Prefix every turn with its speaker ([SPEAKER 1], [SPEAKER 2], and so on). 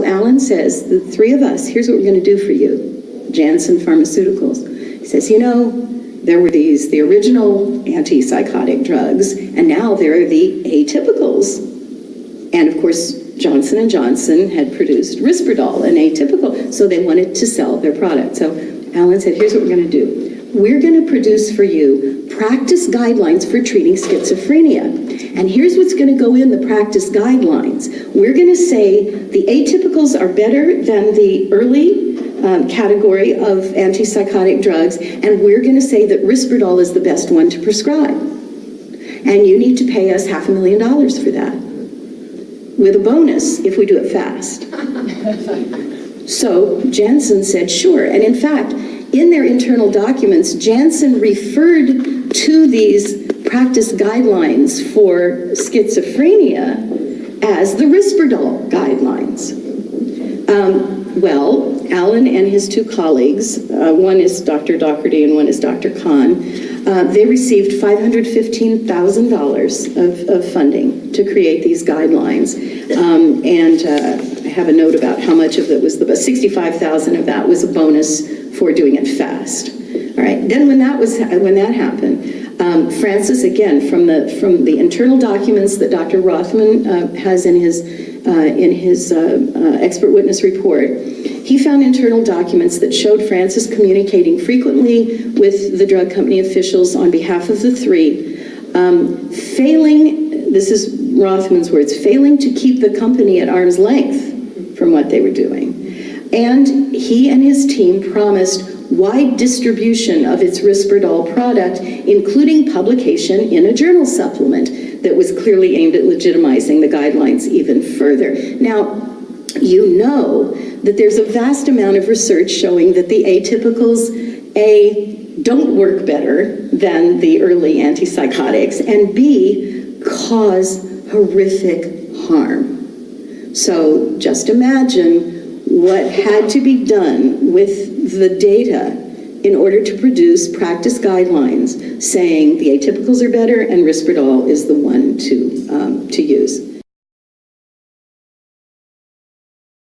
[SPEAKER 1] Alan says, the three of us, here's what we're going to do for you, Janssen Pharmaceuticals. He says, you know, there were the original antipsychotic drugs, and now there are the atypicals. And of course, Johnson & Johnson had produced Risperdal, an atypical, so they wanted to sell their product. So Alan said, here's what we're going to do. We're going to produce for you practice guidelines for treating schizophrenia. And here's what's going to go in the practice guidelines. We're going to say the atypicals are better than the early category of antipsychotic drugs, and we're going to say that Risperdal is the best one to prescribe. And you need to pay us $500,000 for that, with a bonus if we do it fast. So Janssen said, sure. And in fact, in their internal documents, Janssen referred to these practice guidelines for schizophrenia as the Risperdal guidelines. Well, Alan and his two colleagues, one is Dr. Doherty and one is Dr. Kahn, they received $515,000 of funding to create these guidelines. I have a note about how much of it was the $65,000 of that was a bonus for doing it fast. All right. Then when that happened, Francis, again, from the internal documents that Dr. Rothman has in his expert witness report, he found internal documents that showed Francis communicating frequently with the drug company officials on behalf of the three, failing, this is Rothman's words, failing to keep the company at arm's length from what they were doing. And he and his team promised wide distribution of its Risperdal product, including publication in a journal supplement that was clearly aimed at legitimizing the guidelines even further. Now, you know that there's a vast amount of research showing that the atypicals, A, don't work better than the early antipsychotics, and B, cause horrific harm. So just imagine what had to be done with the data in order to produce practice guidelines saying the atypicals are better and Risperdal is the one to use.